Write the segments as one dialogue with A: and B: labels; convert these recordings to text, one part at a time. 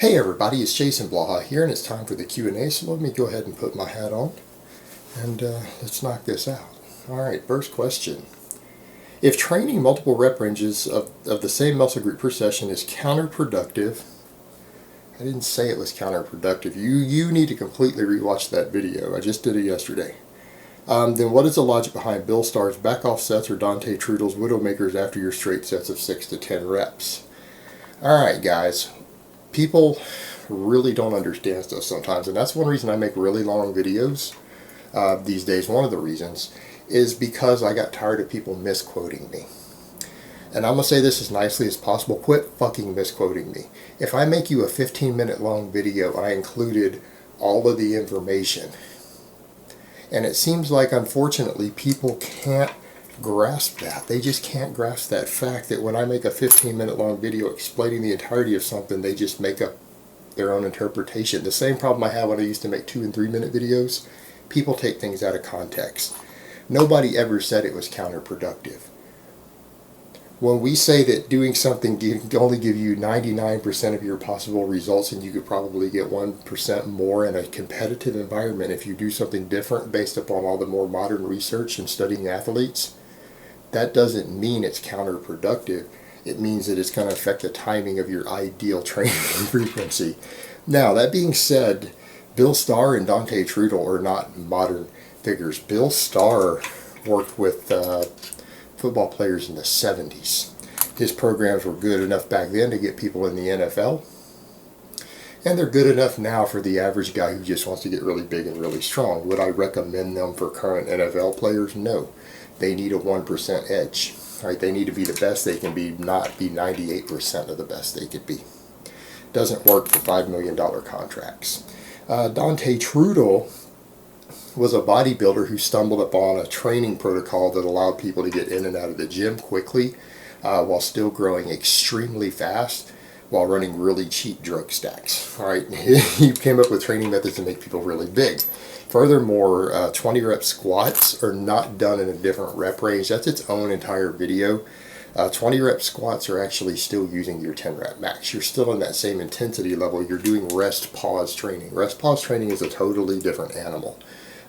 A: Hey everybody, it's Jason Blaha here, and it's time for the Q&A, so let me go ahead and put my hat on, and let's knock this out. Alright, first question. If training multiple rep ranges of the same muscle group per session is counterproductive, I didn't say it was counterproductive, you need to completely rewatch that video, I just did it yesterday. Then what is the logic behind Bill Starr's back-off sets or Dante Trudel's Widowmakers after your straight sets of 6 to 10 reps? Alright guys. People really don't understand stuff sometimes, and that's one reason I make really long videos these days. One of the reasons is because I got tired of people misquoting me. And I'm going to say this as nicely as possible, quit fucking misquoting me. If I make you a 15-minute long video, I included all of the information. And it seems like, unfortunately, people can't grasp that. They just can't grasp that fact that when I make a 15-minute long video explaining the entirety of something, they just make up their own interpretation. The same problem I had when I used to make 2- and 3-minute videos. People take things out of context. Nobody ever said it was counterproductive. When we say that doing something can only give you 99% of your possible results, and you could probably get 1% more in a competitive environment if you do something different based upon all the more modern research and studying athletes, that doesn't mean it's counterproductive. It means that it's going to affect the timing of your ideal training frequency. Now, that being said, Bill Starr and Dante Trudel are not modern figures. Bill Starr worked with football players in the 70s. His programs were good enough back then to get people in the NFL. And they're good enough now for the average guy who just wants to get really big and really strong. Would I recommend them for current NFL players? No. They need a 1% edge. Right? They need to be the best they can be, not be 98% of the best they could be. Doesn't work for $5 million contracts. Dante Trudel was a bodybuilder who stumbled upon a training protocol that allowed people to get in and out of the gym quickly while still growing extremely fast while running really cheap drug stacks. All right, he came up with training methods to make people really big. Furthermore, 20 rep squats are not done in a different rep range. That's its own entire video. 20 rep squats are actually still using your 10 rep max. You're still in that same intensity level. You're doing rest pause training. Rest pause training is a totally different animal.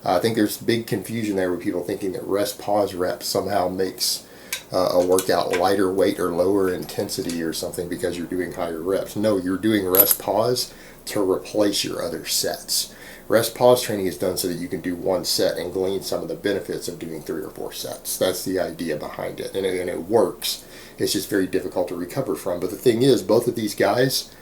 A: I think there's big confusion there with people thinking that rest pause reps somehow makes a workout lighter weight or lower intensity or something because you're doing higher reps. No, you're doing rest pause to replace your other sets. Rest pause training is done so that you can do one set and glean some of the benefits of doing 3 or 4 sets. That's the idea behind it, and it works. It's just very difficult to recover from. But the thing is, both of these guys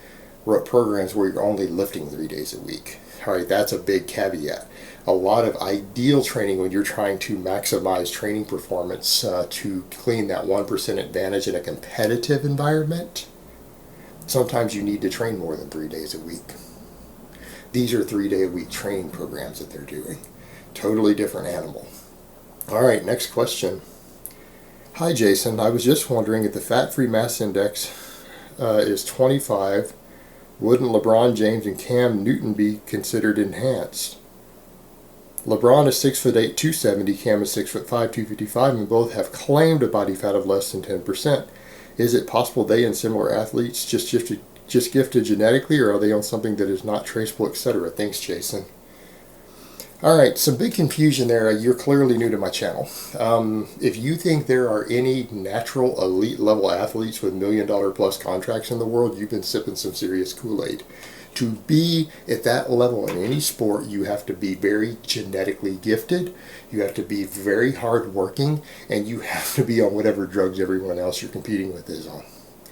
A: wrote programs where you're only lifting 3 days a week. All right, that's a big caveat. A lot of ideal training when you're trying to maximize training performance to clean that 1% advantage in a competitive environment, sometimes you need to train more than 3 days a week. These are 3-day-a-week training programs that they're doing. Totally different animal. All right, next question. Hi, Jason. I was just wondering if the fat-free mass index is 25, wouldn't LeBron James and Cam Newton be considered enhanced? LeBron is 6'8", 270, Cam is 6'5", 255, and both have claimed a body fat of less than 10%. Is it possible they and similar athletes just gifted genetically, or are they on something that is not traceable, etc.? Thanks, Jason. Alright, some big confusion there. You're clearly new to my channel. If you think there are any natural elite level athletes with $1 million plus contracts in the world, you've been sipping some serious Kool-Aid. To be at that level in any sport, you have to be very genetically gifted, you have to be very hardworking, and you have to be on whatever drugs everyone else you're competing with is on.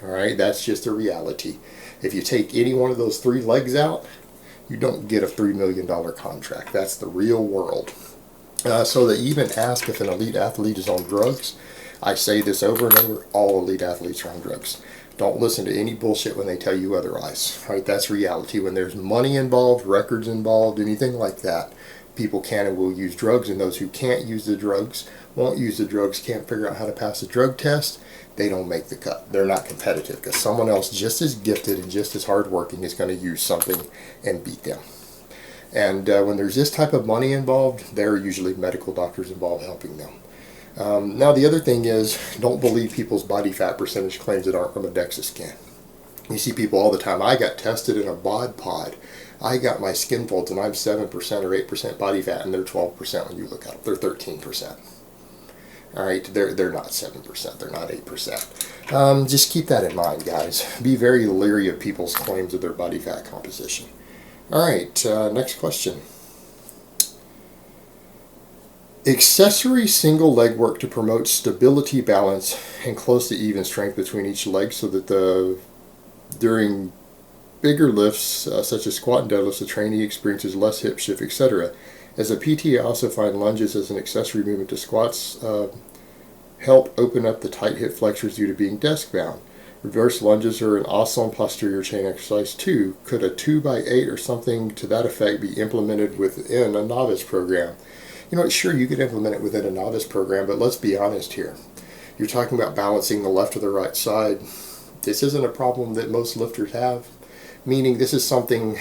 A: Alright, that's just a reality. If you take any one of those 3 legs out, you don't get a $3 million contract. That's the real world. So to even ask if an elite athlete is on drugs, I say this over and over, all elite athletes are on drugs. Don't listen to any bullshit when they tell you otherwise. Right? That's reality. When there's money involved, records involved, anything like that, people can and will use drugs, and those who can't use the drugs, won't use the drugs, can't figure out how to pass a drug test, they don't make the cut. They're not competitive because someone else just as gifted and just as hardworking is going to use something and beat them. And when there's this type of money involved, there are usually medical doctors involved helping them. Now the other thing is, don't believe people's body fat percentage claims that aren't from a DEXA scan. You see people all the time. I got tested in a bod pod. I got my skin folds and I'm 7% or 8% body fat, and they're 12% when you look at them. They're 13%. All right, they're not 7%. They're not 8%. Just keep that in mind, guys. Be very leery of people's claims of their body fat composition. All right, next question. Accessory single leg work to promote stability, balance, and close to even strength between each leg, so that during bigger lifts, such as squat and deadlifts, the trainee experiences less hip shift, etc. As a PT, I also find lunges as an accessory movement to squats help open up the tight hip flexors due to being desk bound. Reverse lunges are an awesome posterior chain exercise too. Could a 2x8 or something to that effect be implemented within a novice program? You know, sure, you could implement it within a novice program, but let's be honest here. You're talking about balancing the left or the right side. This isn't a problem that most lifters have, meaning this is something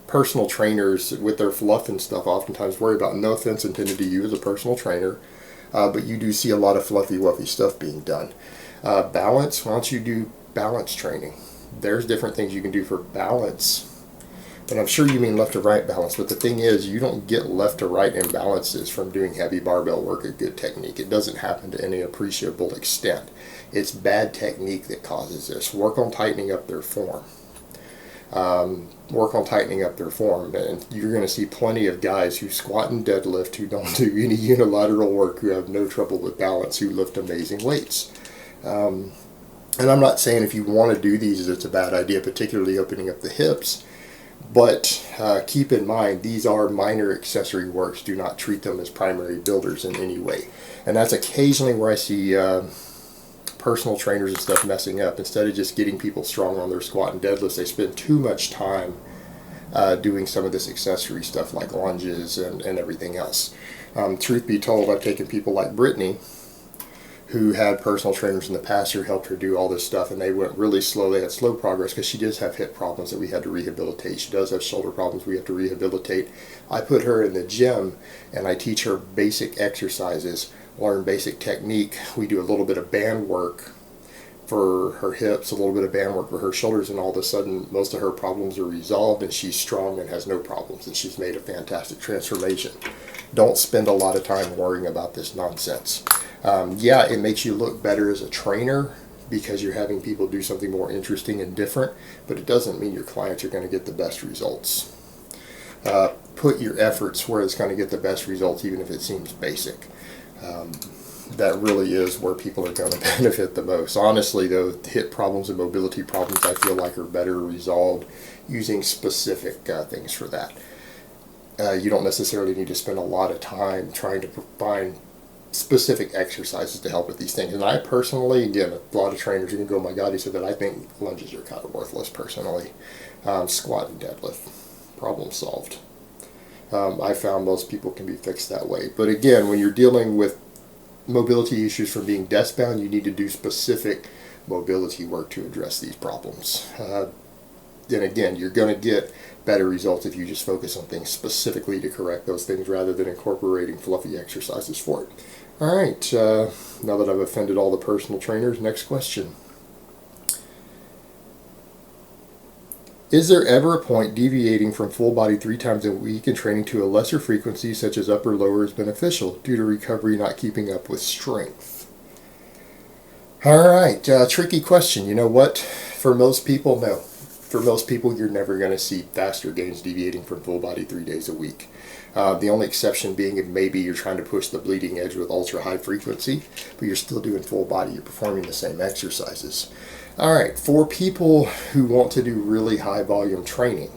A: personal trainers with their fluff and stuff oftentimes worry about. No offense intended to you as a personal trainer, but you do see a lot of fluffy wuffy stuff being done. Balance, why don't you do balance training? There's different things you can do for balance. And I'm sure you mean left to right balance, but the thing is, you don't get left to right imbalances from doing heavy barbell work at good technique. It doesn't happen to any appreciable extent. It's bad technique that causes this. Work on tightening up their form. Work on tightening up their form, and you're going to see plenty of guys who squat and deadlift, who don't do any unilateral work, who have no trouble with balance, who lift amazing weights. And I'm not saying if you want to do these it's a bad idea, particularly opening up the hips. But keep in mind, these are minor accessory works. Do not treat them as primary builders in any way. And that's occasionally where I see personal trainers and stuff messing up. Instead of just getting people strong on their squat and deadlifts, they spend too much time doing some of this accessory stuff like lunges and everything else. Truth be told, I've taken people like Brittany, who had personal trainers in the past who helped her do all this stuff, and they went really slow. They had slow progress because she does have hip problems that we had to rehabilitate. She does have shoulder problems we have to rehabilitate. I put her in the gym and I teach her basic exercises, learn basic technique. We do a little bit of band work for her hips, a little bit of band work for her shoulders, and all of a sudden most of her problems are resolved and she's strong and has no problems, and she's made a fantastic transformation. Don't spend a lot of time worrying about this nonsense. Yeah, it makes you look better as a trainer because you're having people do something more interesting and different, but it doesn't mean your clients are going to get the best results. Put your efforts where it's going to get the best results, even if it seems basic. That really is where people are going to benefit the most. Honestly, though, hip problems and mobility problems I feel like are better resolved using specific things for that. You don't necessarily need to spend a lot of time trying to find specific exercises to help with these things. And I personally, again, a lot of trainers are going to go, oh my God, he said that. I think lunges are kind of worthless personally. Squat and deadlift, problem solved. I found most people can be fixed that way. But again, when you're dealing with mobility issues from being desk bound, you need to do specific mobility work to address these problems. Then again, you're going to get better results if you just focus on things specifically to correct those things rather than incorporating fluffy exercises for it. All right, now that I've offended all the personal trainers, next question. Is there ever a point deviating from full body 3 times a week and training to a lesser frequency, such as upper lower, is beneficial due to recovery not keeping up with strength? All right, tricky question. You know what? For most people, no. For most people, you're never going to see faster gains deviating from full body 3 days a week. The only exception being if maybe you're trying to push the bleeding edge with ultra high frequency, but you're still doing full body. You're performing the same exercises. All right, for people who want to do really high volume training,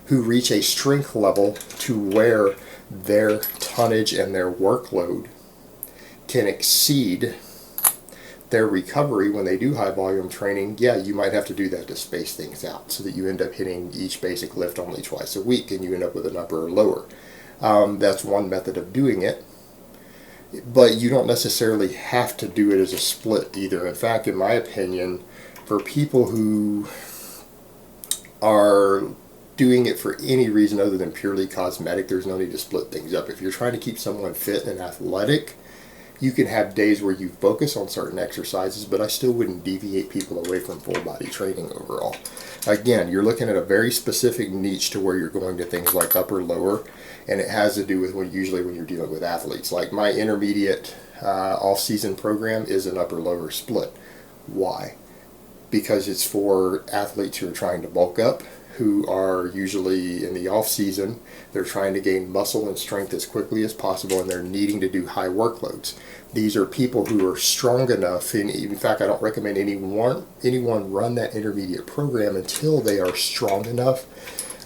A: who reach a strength level to where their tonnage and their workload can exceed their recovery when they do high volume training, yeah, you might have to do that to space things out so that you end up hitting each basic lift only twice a week and you end up with an upper or lower. That's one method of doing it, but you don't necessarily have to do it as a split either. In fact, in my opinion, for people who are doing it for any reason other than purely cosmetic, there's no need to split things up. If you're trying to keep someone fit and athletic, You can have days where you focus on certain exercises, but I still wouldn't deviate people away from full body training overall. Again, you're looking at a very specific niche to where you're going to things like upper lower, and it has to do with usually when you're dealing with athletes. Like my intermediate off-season program is an upper lower split. Why? Because it's for athletes who are trying to bulk up, who are usually in the off season. They're trying to gain muscle and strength as quickly as possible, and they're needing to do high workloads. These are people who are strong enough, and in fact I don't recommend anyone run that intermediate program until they are strong enough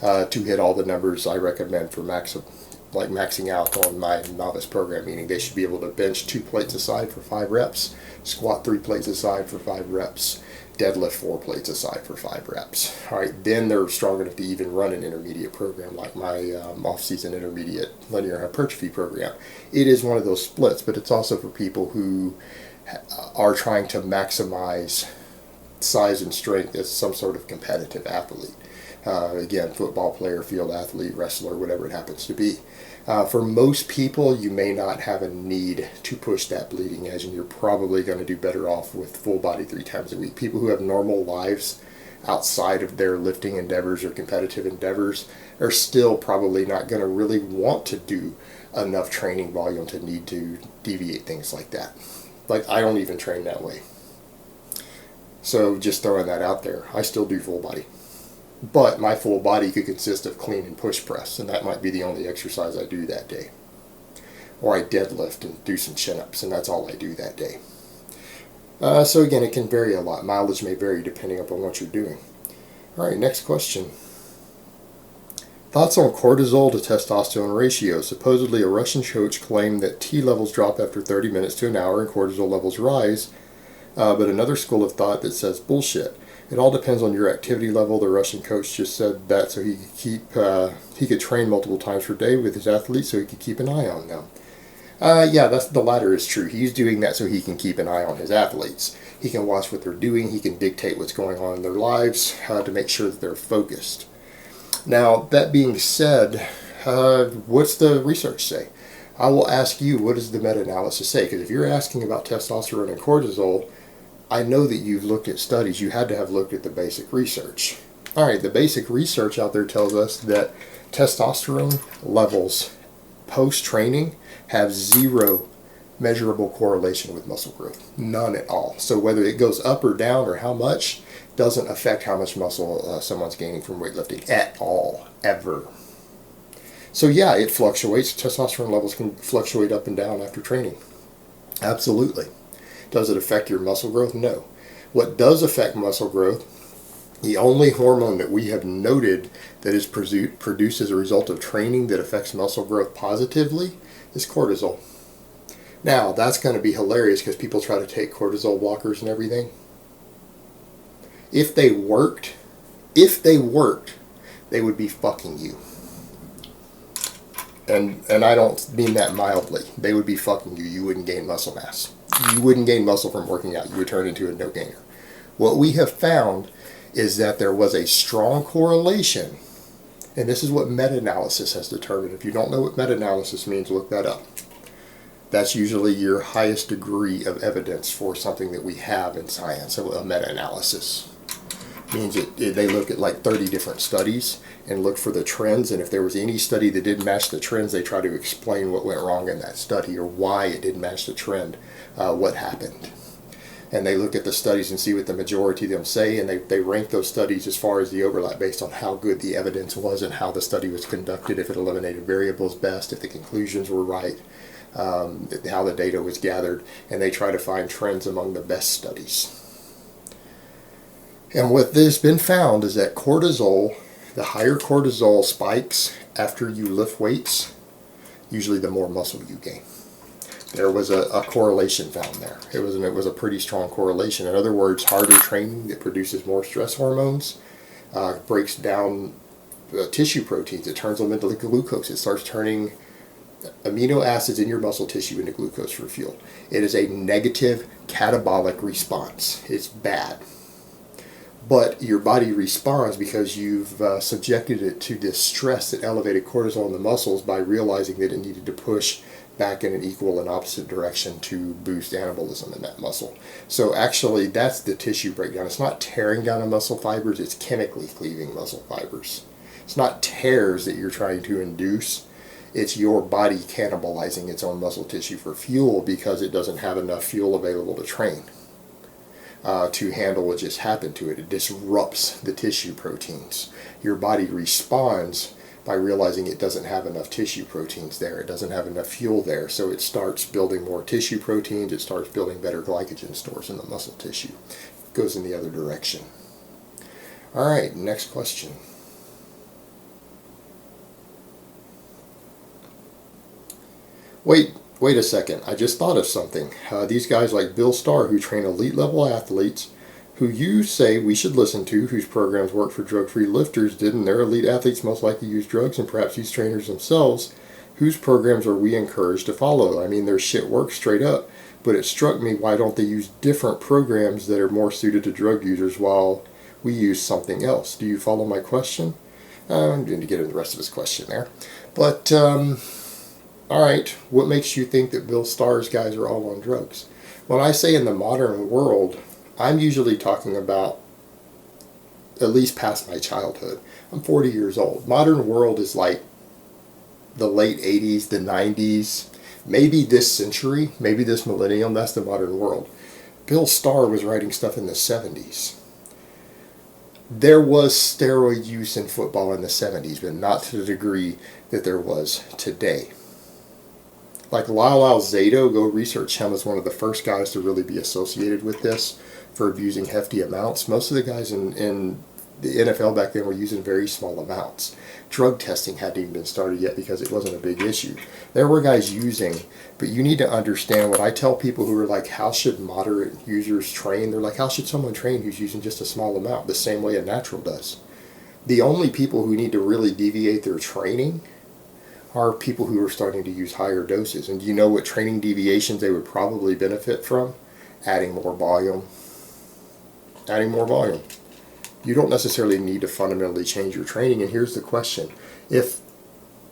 A: to hit all the numbers I recommend for maxing out on my novice program, meaning they should be able to bench 2 plates aside for 5 reps, squat 3 plates aside for 5 reps, deadlift 4 plates aside for 5 reps. All right, then they're strong enough to even run an intermediate program like my off-season intermediate linear hypertrophy program. It is one of those splits, but it's also for people who are trying to maximize size and strength as some sort of competitive athlete. Again, football player, field athlete, wrestler, whatever it happens to be. For most people, you may not have a need to push that bleeding edge, and you're probably going to do better off with full body 3 times a week. People who have normal lives outside of their lifting endeavors or competitive endeavors are still probably not going to really want to do enough training volume to need to deviate things like that. Like, I don't even train that way. So just throwing that out there, I still do full body. But my full body could consist of clean and push press, and that might be the only exercise I do that day. Or I deadlift and do some chin-ups, and that's all I do that day. So again, it can vary a lot. Mileage may vary depending upon what you're doing. All right, next question. Thoughts on cortisol to testosterone ratio. Supposedly a Russian coach claimed that T levels drop after 30 minutes to an hour and cortisol levels rise, but another school of thought that says bullshit. It all depends on your activity level. The Russian coach just said that so he could train multiple times per day with his athletes so he could keep an eye on them. Yeah, the latter is true. He's doing that so he can keep an eye on his athletes. He can watch what they're doing. He can dictate what's going on in their lives to make sure that they're focused. Now, that being said, what's the research say? I will ask you, what does the meta-analysis say? Because if you're asking about testosterone and cortisol, I know that you've looked at studies. You had to have looked at the basic research. All right, the basic research out there tells us that testosterone levels post-training have 0 measurable correlation with muscle growth. None at all. So whether it goes up or down or how much doesn't affect how much muscle someone's gaining from weightlifting at all, ever. So yeah, it fluctuates. Testosterone levels can fluctuate up and down after training. Absolutely. Does it affect your muscle growth? No. What does affect muscle growth, the only hormone that we have noted that is produced as a result of training that affects muscle growth positively, is cortisol. Now, that's going to be hilarious because people try to take cortisol blockers and everything. If they worked, they would be fucking you. And I don't mean that mildly. They would be fucking you. You wouldn't gain muscle mass. You wouldn't gain muscle from working out. You would turn into a no-gainer. What we have found is that there was a strong correlation, and this is what meta-analysis has determined. If you don't know what meta-analysis means, look that up. That's usually your highest degree of evidence for something that we have in science. So a meta-analysis means they look at like 30 different studies and look for the trends, and if there was any study that didn't match the trends, they try to explain what went wrong in that study or why it didn't match the trend, what happened. And they look at the studies and see what the majority of them say, and they rank those studies as far as the overlap based on how good the evidence was and how the study was conducted, if it eliminated variables best, if the conclusions were right, how the data was gathered, and they try to find trends among the best studies. And what has been found is that cortisol, the higher cortisol spikes after you lift weights, usually the more muscle you gain. There was a correlation found there. It was a pretty strong correlation. In other words, harder training that produces more stress hormones breaks down tissue proteins. It turns them into glucose. It starts turning amino acids in your muscle tissue into glucose for fuel. It is a negative catabolic response. It's bad. But your body responds because you've subjected it to this stress that elevated cortisol in the muscles by realizing that it needed to push back in an equal and opposite direction to boost anabolism in that muscle. So actually, that's the tissue breakdown. It's not tearing down a muscle fibers, it's chemically cleaving muscle fibers. It's not tears that you're trying to induce. It's your body cannibalizing its own muscle tissue for fuel because it doesn't have enough fuel available to train, to handle what just happened to it. It disrupts the tissue proteins. Your body responds by realizing it doesn't have enough tissue proteins there. It doesn't have enough fuel there. So it starts building more tissue proteins. It starts building better glycogen stores in the muscle tissue. It goes in the other direction. All right, next question. Wait a second. I just thought of something. These guys like Bill Starr, who train elite level athletes, who you say we should listen to, whose programs work for drug-free lifters, didn't their elite athletes most likely use drugs, and perhaps these trainers themselves, whose programs are we encouraged to follow? I mean, their shit works straight up, but it struck me, why don't they use different programs that are more suited to drug users while we use something else? Do you follow my question? I'm going to get into the rest of his question there. But, all right, what makes you think that Bill Starr's guys are all on drugs? When I say in the modern world, I'm usually talking about at least past my childhood. I'm 40 years old. Modern world is like the late 80s, the 90s, maybe this century, maybe this millennium. That's the modern world. Bill Starr was writing stuff in the 70s. There was steroid use in football in the 70s, but not to the degree that there was today. Like Lyle Zato, go research him as one of the first guys to really be associated with this for abusing hefty amounts. Most of the guys in the NFL back then were using very small amounts. Drug testing hadn't even been started yet because it wasn't a big issue. There were guys using, but you need to understand what I tell people who are like, how should moderate users train? They're like, how should someone train who's using just a small amount, the same way a natural does? The only people who need to really deviate their training are people who are starting to use higher doses. And do you know what training deviations they would probably benefit from? Adding more volume. Adding more volume. You don't necessarily need to fundamentally change your training. And here's the question. If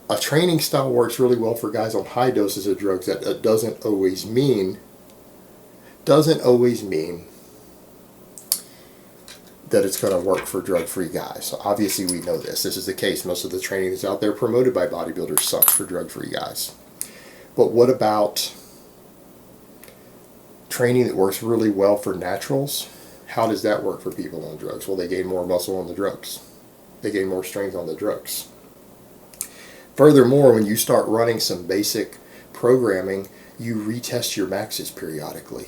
A: a training style works really well for guys on high doses of drugs, that doesn't always mean that it's going to work for drug-free guys. So obviously we know this. This is the case. Most of the training that's out there promoted by bodybuilders sucks for drug-free guys. But what about training that works really well for naturals? How does that work for people on drugs? Well, they gain more muscle on the drugs. They gain more strength on the drugs. Furthermore, when you start running some basic programming, you retest your maxes periodically.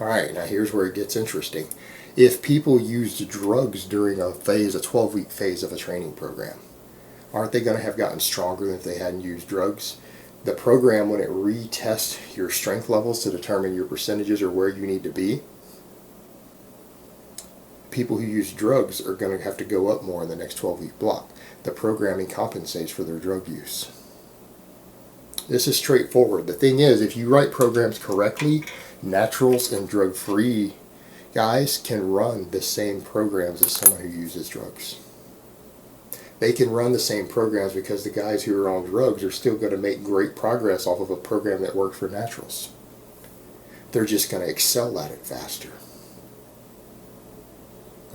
A: All right, now here's where it gets interesting. If people used drugs during a 12-week phase of a training program, aren't they going to have gotten stronger than if they hadn't used drugs? The program, when it retests your strength levels to determine your percentages or where you need to be, people who use drugs are going to have to go up more in the next 12-week block. The programming compensates for their drug use. This is straightforward. The thing is, if you write programs correctly, naturals and drug-free guys can run the same programs as someone who uses drugs. They can run the same programs because the guys who are on drugs are still going to make great progress off of a program that worked for naturals. They're just going to excel at it faster.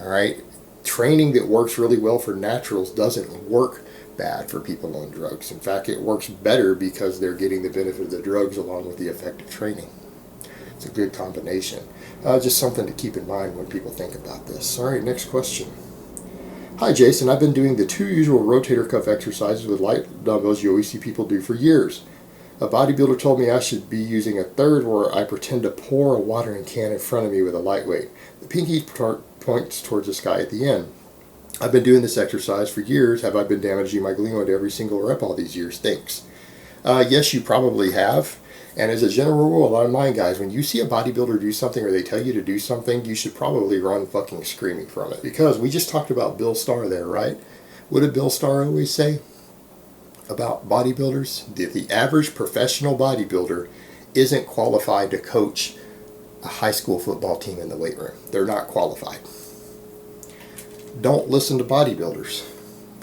A: All right? Training that works really well for naturals doesn't work bad for people on drugs. In fact, it works better because they're getting the benefit of the drugs along with the effective training. It's a good combination. Just something to keep in mind when people think about this. All right, next question. Hi, Jason. I've been doing the 2 usual rotator cuff exercises with light dumbbells you always see people do for years. A bodybuilder told me I should be using a third where I pretend to pour a watering can in front of me with a lightweight. The pinky points towards the sky at the end. I've been doing this exercise for years. Have I been damaging my glenoid every single rep all these years? Thanks. Yes, you probably have. And as a general rule, a lot of mine guys, when you see a bodybuilder do something or they tell you to do something, you should probably run fucking screaming from it. Because we just talked about Bill Starr there, right? What did Bill Starr always say about bodybuilders? The average professional bodybuilder isn't qualified to coach a high school football team in the weight room. They're not qualified. Don't listen to bodybuilders.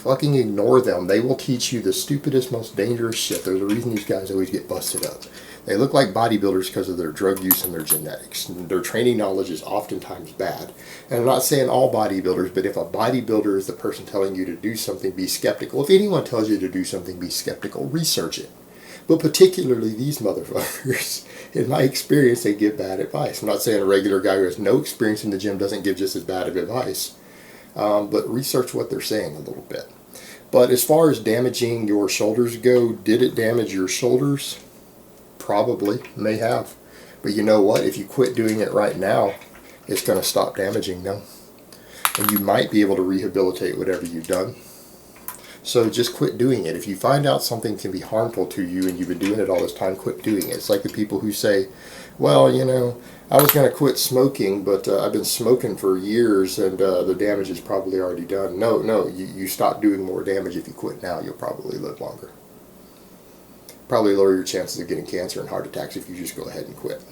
A: Fucking ignore them. They will teach you the stupidest, most dangerous shit. There's a reason these guys always get busted up. They look like bodybuilders because of their drug use and their genetics. Their training knowledge is oftentimes bad. And I'm not saying all bodybuilders, but if a bodybuilder is the person telling you to do something, be skeptical. If anyone tells you to do something, be skeptical. Research it. But particularly these motherfuckers, in my experience, they give bad advice. I'm not saying a regular guy who has no experience in the gym doesn't give just as bad of advice. But research what they're saying a little bit. But as far as damaging your shoulders go, did it damage your shoulders? Probably, may have. But you know what? If you quit doing it right now, it's going to stop damaging them. And you might be able to rehabilitate whatever you've done. So just quit doing it. If you find out something can be harmful to you and you've been doing it all this time, quit doing it. It's like the people who say, well, you know, I was going to quit smoking, but I've been smoking for years and the damage is probably already done. No, you stop doing more damage. If you quit now, you'll probably live longer. Probably lower your chances of getting cancer and heart attacks if you just go ahead and quit.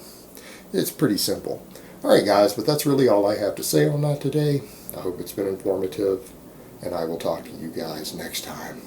A: It's pretty simple. Alright guys, but that's really all I have to say on that today. I hope it's been informative, and I will talk to you guys next time.